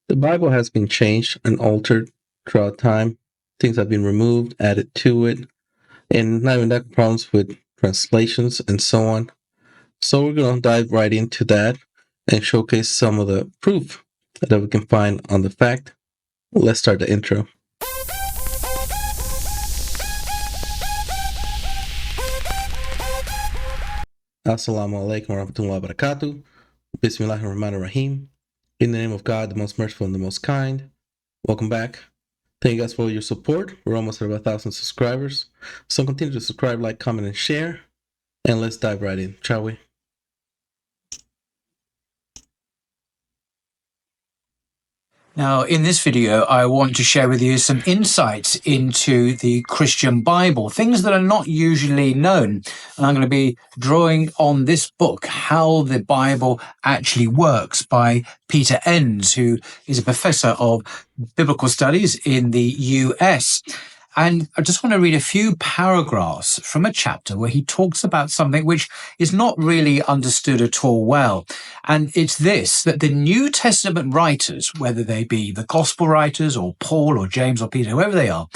The Bible has been changed and altered throughout time. Things have been removed, added to it, and not even that, problems with translations and so on. So we're going to dive right into that and showcase some of the proof that we can find on the fact. Let's start the intro. Assalamu alaikum warahmatullahi wabarakatuh. Bismillahirrahmanirrahim. In the name of God, the most merciful and the most kind. Welcome back. Thank you guys for your support. We're almost at 1,000 subscribers. So continue to subscribe, like, comment, and share. And let's dive right in, shall we? Now, in this video, I want to share with you some insights into the Christian Bible, things that are not usually known. And I'm going to be drawing on this book, How the Bible Actually Works, by Peter Enns, who is a professor of biblical studies in the US. And I just want to read a few paragraphs from a chapter where he talks about something which is not really understood at all well. And it's this, that the New Testament writers, whether they be the gospel writers or Paul or James or Peter, whoever they are,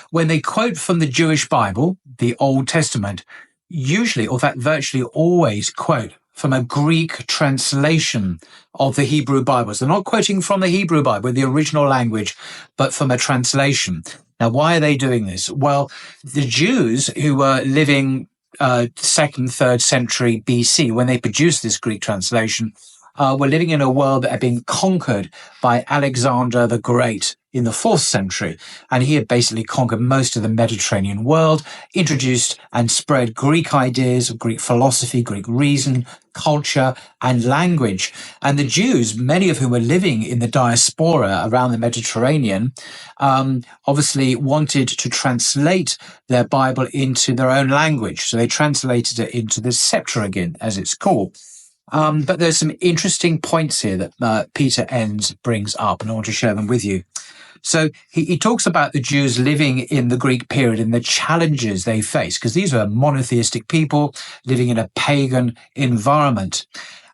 when they quote from the Jewish Bible, the Old Testament, usually, or in fact virtually always quote from a Greek translation of the Hebrew Bible. So they're not quoting from the Hebrew Bible, the original language, but from a translation. Now, why are they doing this? Well, the Jews who were living 2nd, 3rd century BC, when they produced this Greek translation, were living in a world that had been conquered by Alexander the Great in the 4th century. And he had basically conquered most of the Mediterranean world, introduced and spread Greek ideas, Greek philosophy, Greek reason, culture, and language. And the Jews, many of whom were living in the diaspora around the Mediterranean, obviously wanted to translate their Bible into their own language. So they translated it into the Septuagint, as it's called. But there's some interesting points here that Peter Enns brings up, and I want to share them with you. So he talks about the Jews living in the Greek period and the challenges they face, because these were monotheistic people living in a pagan environment.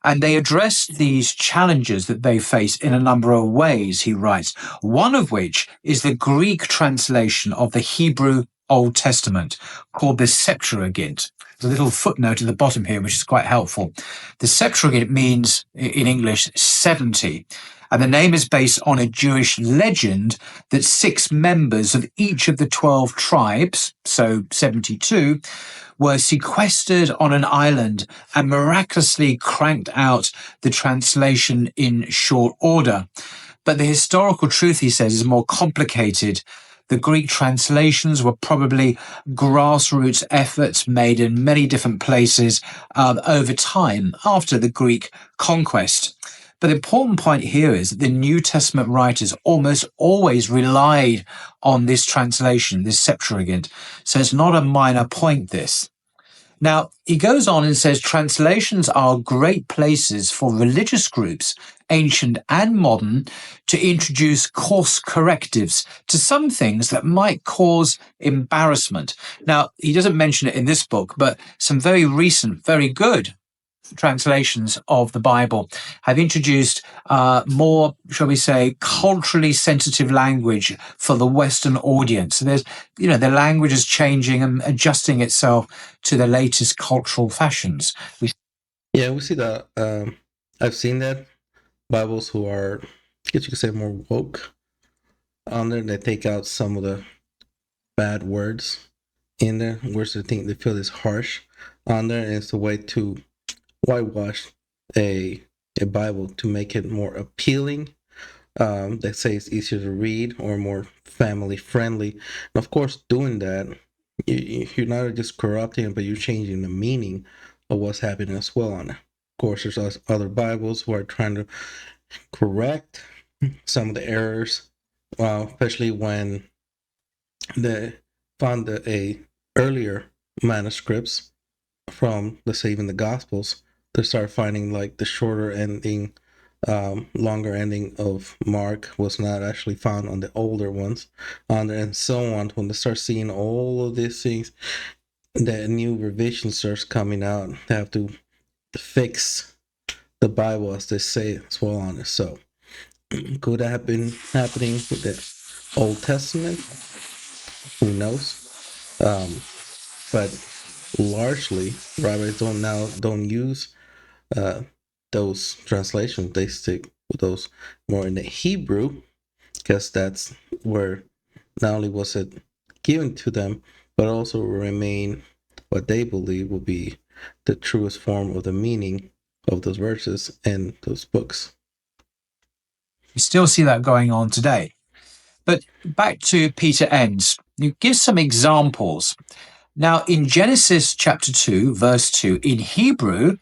And they address these challenges that they face in a number of ways, he writes, one of which is the Greek translation of the Hebrew Old Testament, called the Septuagint. There's a little footnote at the bottom here, which is quite helpful. The Septuagint means, in English, 70. And the name is based on a Jewish legend that 6 members of each of the 12 tribes, so 72, were sequestered on an island and miraculously cranked out the translation in short order. But the historical truth, he says, is more complicated. The Greek translations were probably grassroots efforts made in many different places over time after the Greek conquest. But the important point here is that the New Testament writers almost always relied on this translation, this Septuagint. So it's not a minor point, this. Now, he goes on and says translations are great places for religious groups, ancient and modern, to introduce course correctives to some things that might cause embarrassment. Now, he doesn't mention it in this book, but some very recent, very good translations of the Bible have introduced more, shall we say, culturally sensitive language for the Western audience. So there's, the language is changing and adjusting itself to the latest cultural fashions. We see that. I've seen that Bibles who are, I guess you could say, more woke on there. They take out some of the bad words in there, words they think they feel is harsh on there, and it's a way to whitewash a Bible to make it more appealing. They say it's easier to read or more family friendly. And of course, doing that, you're not just corrupting it, but you're changing the meaning of what's happening as well on it. Of course, there's other Bibles who are trying to correct some of the errors, especially when they found a earlier manuscripts from, let's say, even the Gospels. They start finding like the shorter ending, longer ending of Mark was not actually found on the older ones, and so on. When they start seeing all of these things, that new revision starts coming out, they have to fix the Bible, as they say, as well on it. So Could that have been happening with the Old Testament? Who knows? But largely, rabbis don't use uh, those translations. They stick with those more in the Hebrew, because that's where not only was it given to them, but also remain what they believe will be the truest form of the meaning of those verses and those books. You still see that going on today. But back to Peter Enns, you give some examples. Now, in Genesis chapter 2, verse 2, in Hebrew,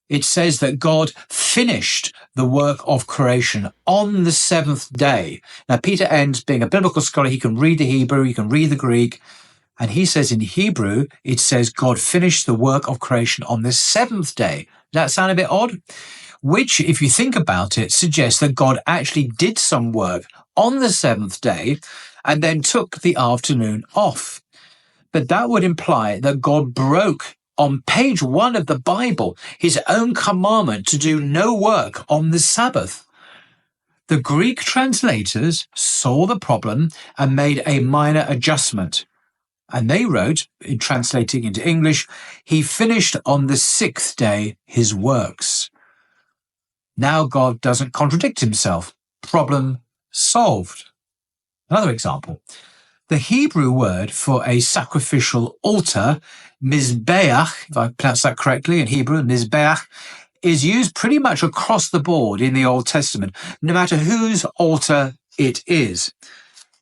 it says that God finished the work of creation on the seventh day. Now, Peter Enns, being a biblical scholar, he can read the Hebrew, he can read the Greek, and he says in Hebrew, it says God finished the work of creation on the seventh day. Does that sound a bit odd? Which, if you think about it, suggests that God actually did some work on the seventh day and then took the afternoon off. But that would imply that God broke on page 1 of the Bible his own commandment to do no work on the Sabbath. The Greek translators saw the problem and made a minor adjustment. And they wrote, in translating into English, he finished on the sixth day his works. Now God doesn't contradict himself. Problem solved. Another example. The Hebrew word for a sacrificial altar, mizbeach, if I pronounce that correctly in Hebrew, mizbeach, is used pretty much across the board in the Old Testament, no matter whose altar it is.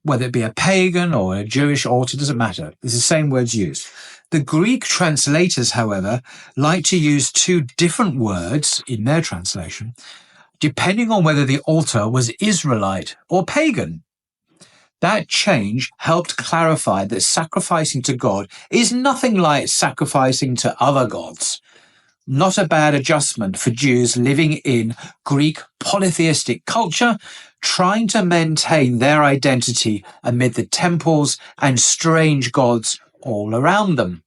Whether it be a pagan or a Jewish altar, doesn't matter. It's the same words used. The Greek translators, however, like to use two different words in their translation, depending on whether the altar was Israelite or pagan. That change helped clarify that sacrificing to God is nothing like sacrificing to other gods. Not a bad adjustment for Jews living in Greek polytheistic culture, trying to maintain their identity amid the temples and strange gods all around them.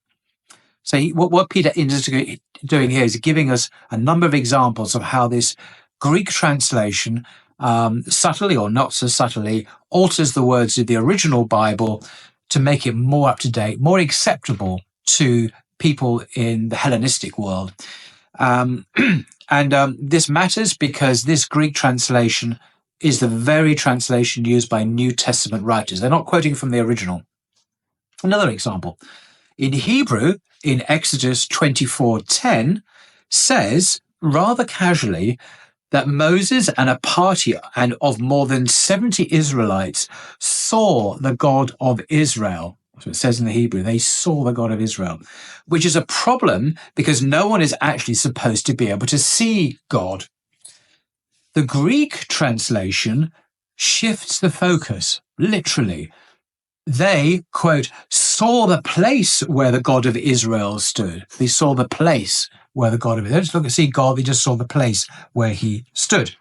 So what Peter is doing here is giving us a number of examples of how this Greek translation, subtly or not so subtly, alters the words of the original Bible to make it more up to date, more acceptable to people in the Hellenistic world. This matters because this Greek translation is the very translation used by New Testament writers. They're not quoting from the original. Another example. In Hebrew, in Exodus 24:10, says rather casually that Moses and a party of more than 70 Israelites saw the God of Israel. That's what it says in the Hebrew. They saw the God of Israel, which is a problem because no one is actually supposed to be able to see God. The Greek translation shifts the focus, literally. They, quote, saw the place where the God of Israel stood. They saw the place where the God of Israel, they didn't see God, they just saw the place where he stood.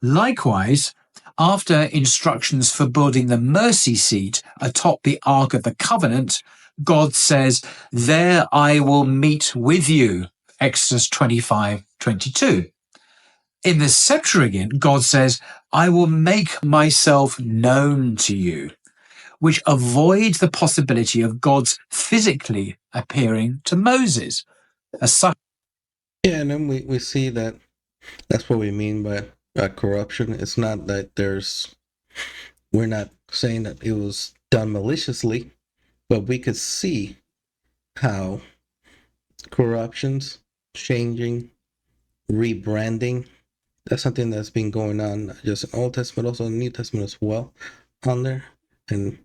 Likewise, after instructions for building the mercy seat atop the Ark of the Covenant, God says, there I will meet with you, Exodus 25:22. In the Septuagint, God says, I will make myself known to you, which avoids the possibility of God's physically appearing to Moses. Yeah, and then we see that that's what we mean by corruption. It's not that we're not saying that it was done maliciously, but we could see how corruptions, changing, rebranding, that's something that's been going on, not just in Old Testament, also in New Testament as well, on there. And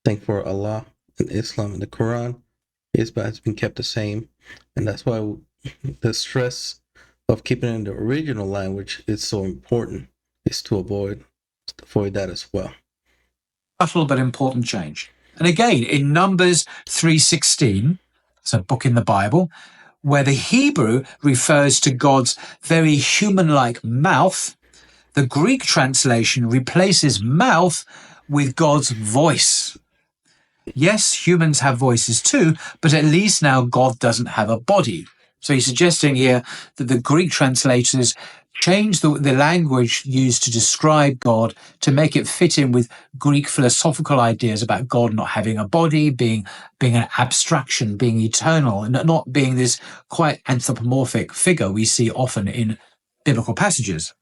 thank for Allah and Islam and the Quran, has been kept the same. And that's why the stress of keeping it in the original language is so important, is to avoid that as well. Subtle but important change. And again, in Numbers 3:16, it's a book in the Bible, where the Hebrew refers to God's very human-like mouth, the Greek translation replaces mouth with God's voice. Yes, humans have voices too, but at least now God doesn't have a body. So he's suggesting here that the Greek translators change the language used to describe God to make it fit in with Greek philosophical ideas about God not having a body, being an abstraction, being eternal, and not being this quite anthropomorphic figure we see often in biblical passages.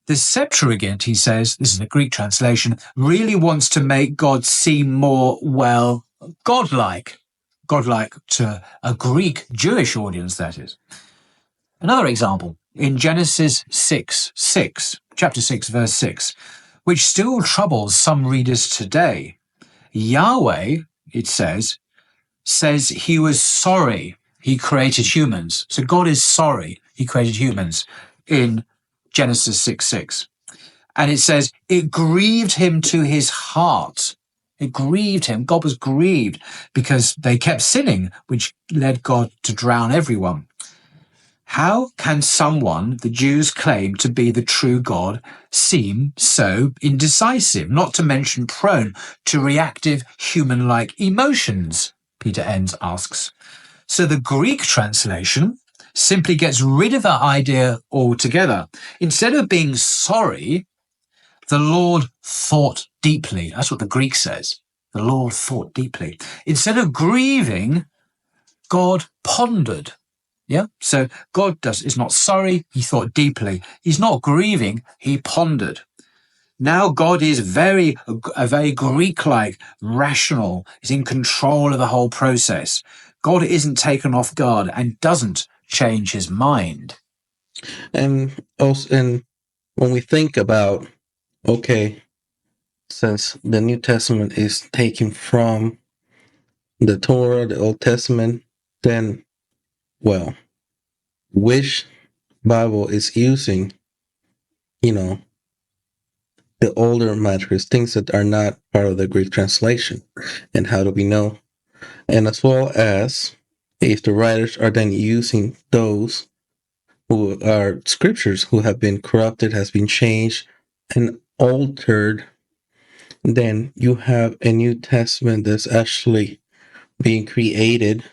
The Septuagint, he says, this is the Greek translation, really wants to make God seem more, well, godlike. Godlike to a Greek Jewish audience, that is. Another example, in Genesis 6:6, chapter 6, verse 6, which still troubles some readers today. Yahweh, it says he was sorry he created humans. So God is sorry he created humans in Genesis 6:6. And it says, it grieved him to his heart. It grieved him. God was grieved because they kept sinning, which led God to drown everyone. How can someone the Jews claim to be the true God seem so indecisive, not to mention prone to reactive human-like emotions? Peter Enns asks. So the Greek translation simply gets rid of that idea altogether. Instead of being sorry, the Lord thought deeply. That's what the Greek says. The Lord thought deeply. Instead of grieving, God pondered. Yeah. So God is not sorry. He thought deeply. He's not grieving. He pondered. Now God is a very Greek-like, rational. He's in control of the whole process. God isn't taken off guard and doesn't change his mind. And also, and when we think about, okay, since the New Testament is taken from the Torah, the Old Testament, then, well, which Bible is using, the older matters, things that are not part of the Greek translation, and how do we know? And as well as if the writers are then using those who are scriptures who have been corrupted, has been changed and altered, then you have a New Testament that's actually being created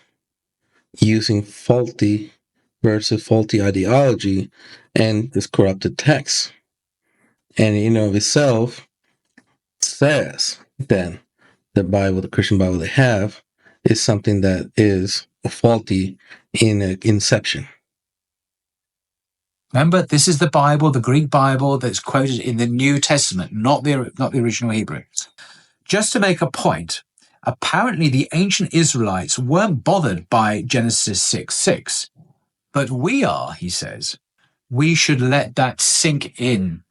using faulty versus faulty ideology and this corrupted text. And in and of itself says then the Bible, the Christian Bible they have, is something that is faulty in inception. Remember, this is the Bible, the Greek Bible that's quoted in the New Testament, not the original Hebrew. Just to make a point, apparently the ancient Israelites weren't bothered by Genesis 6:6, but we are, he says. We should let that sink in.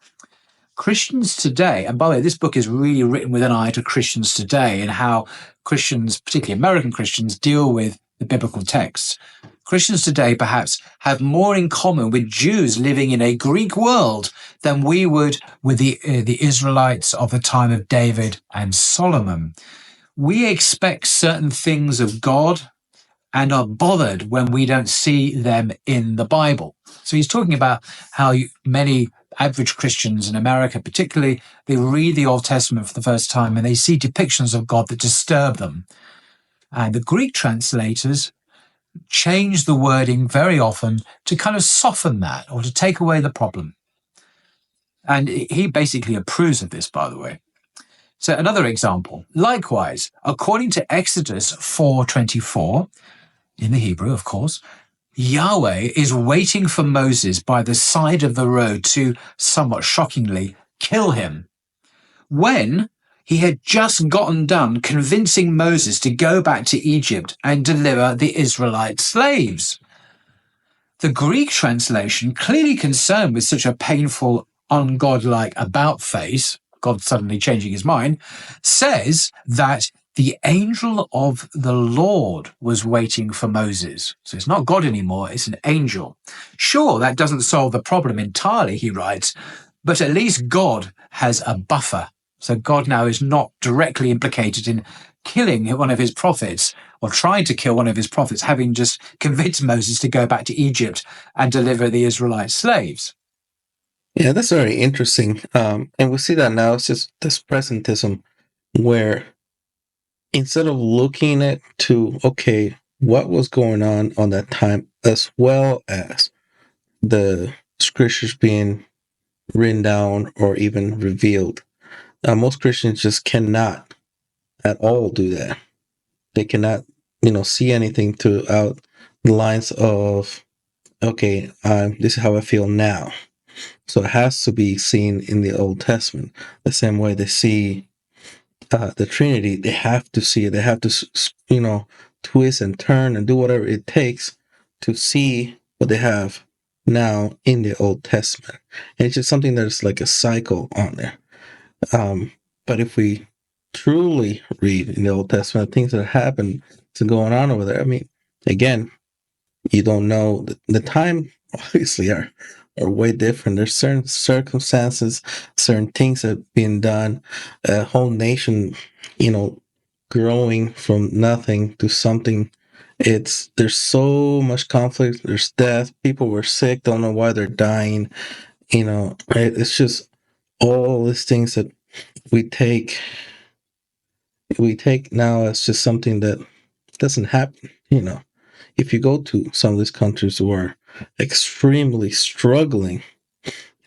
Christians today, and by the way, this book is really written with an eye to Christians today and how Christians, particularly American Christians, deal with the biblical texts. Christians today perhaps have more in common with Jews living in a Greek world than we would with the Israelites of the time of David and Solomon. We expect certain things of God and are bothered when we don't see them in the Bible. So he's talking about how many average Christians in America, particularly, they read the Old Testament for the first time and they see depictions of God that disturb them. And the Greek translators change the wording very often to kind of soften that or to take away the problem. And he basically approves of this, by the way. So another example, likewise, according to Exodus 4:24, in the Hebrew, of course, Yahweh is waiting for Moses by the side of the road to, somewhat shockingly, kill him. When he had just gotten done convincing Moses to go back to Egypt and deliver the Israelite slaves. The Greek translation, clearly concerned with such a painful, ungodlike about-face, God suddenly changing his mind, says that the angel of the Lord was waiting for Moses. So it's not God anymore, it's an angel. Sure, that doesn't solve the problem entirely, he writes, but at least God has a buffer. So God now is not directly implicated in killing one of his prophets or trying to kill one of his prophets, having just convinced Moses to go back to Egypt and deliver the Israelite slaves. Yeah, that's very interesting. And we see that now. It's just this presentism where instead of looking at okay, what was going on that time, as well as the scriptures being written down or even revealed. Most Christians just cannot at all do that. They cannot, see anything throughout the lines of, okay, this is how I feel now. So it has to be seen in the Old Testament. The same way they see the Trinity, they have to see it. They have to, twist and turn and do whatever it takes to see what they have now in the Old Testament. And it's just something that's like a cycle on there. But if we truly read in the Old Testament things that happen to going on over there, I mean, again, you don't know the time. Obviously, are way different. There's certain circumstances, certain things that have been done. A whole nation, growing from nothing to something. There's so much conflict. There's death. People were sick. Don't know why they're dying. It's just all these things that we take now as just something that doesn't happen. If you go to some of these countries who are extremely struggling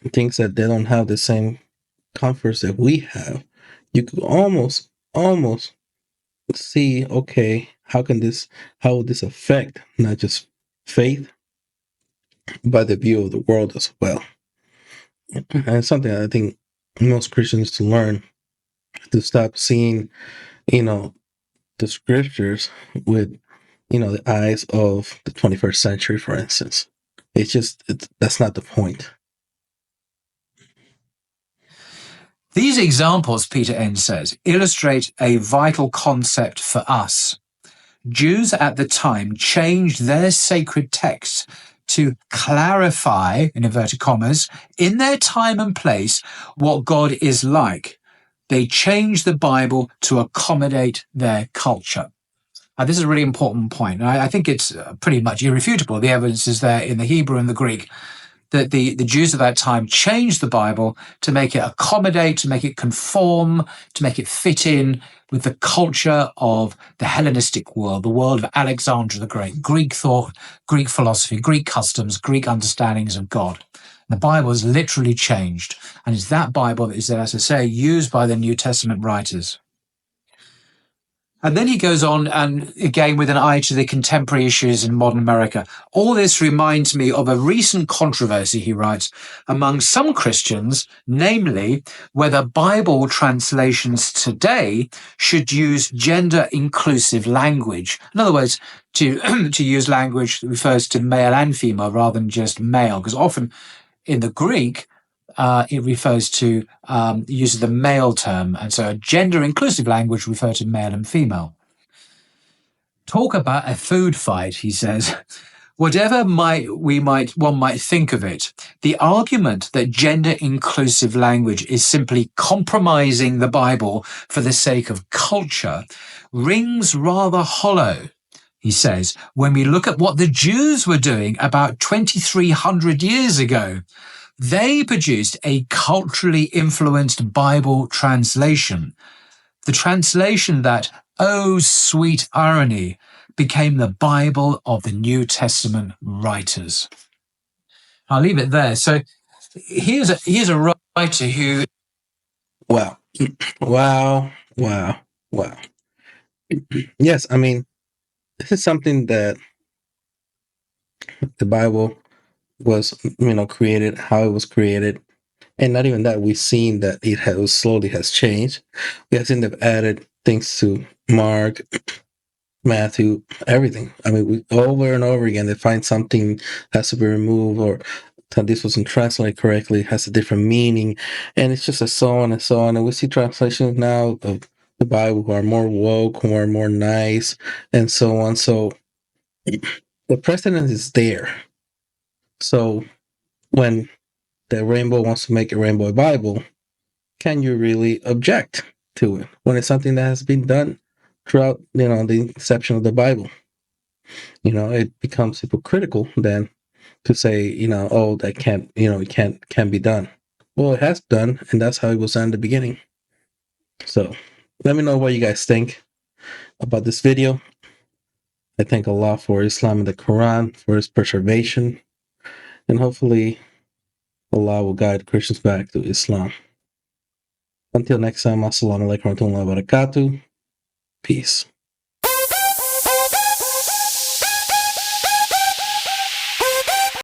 and things that they don't have the same comforts that we have, you could almost see, okay, how would this affect not just faith but the view of the world as well. And it's something I think most Christians to learn, to stop seeing the scriptures with the eyes of the 21st century, for instance. That's not the point. These examples, Peter N. says, illustrate a vital concept for us. Jews at the time changed their sacred texts to clarify, in inverted commas, in their time and place, what God is like. They changed the Bible to accommodate their culture. Now, this is a really important point. I think it's pretty much irrefutable. The evidence is there in the Hebrew and the Greek that the Jews of that time changed the Bible to make it accommodate, to make it conform, to make it fit in with the culture of the Hellenistic world, the world of Alexander the Great, Greek thought, Greek philosophy, Greek customs, Greek understandings of God. The Bible is literally changed. And it's that Bible that is, as I say, used by the New Testament writers. And then he goes on, and again, with an eye to the contemporary issues in modern America. All this reminds me of a recent controversy, he writes, among some Christians, namely whether Bible translations today should use gender-inclusive language. In other words, to use language that refers to male and female rather than just male, because often in the Greek, it refers to use of the male term, and so a gender-inclusive language refers to male and female. Talk about a food fight, he says. Whatever one might think of it, the argument that gender-inclusive language is simply compromising the Bible for the sake of culture rings rather hollow. He says, when we look at what the Jews were doing about 2,300 years ago, they produced a culturally influenced Bible translation. The translation that, oh sweet irony, became the Bible of the New Testament writers. I'll leave it there. So here's a writer who... Wow. Wow. Yes, I mean, this is something that the Bible was, created, how it was created. And not even that, we've seen that it has changed. We have seen they've added things to Mark, Matthew, everything. I mean, over and over again, they find something has to be removed, or that this wasn't translated correctly, has a different meaning. And it's just a so on and so on. And we see translations now of the Bible who are more woke, who are more nice, and so on. So the precedent is there. So when the Rainbow wants to make a Rainbow Bible, can you really object to it when it's something that has been done throughout, the inception of the Bible? It becomes hypocritical then to say, oh, that can't, it can't be done. Well, it has done, and that's how it was done in the beginning. So let me know what you guys think about this video. I thank Allah for Islam and the Quran, for its preservation, and hopefully Allah will guide Christians back to Islam. Until next time, assalamu alaikum warahmatullahi wabarakatuh. Peace.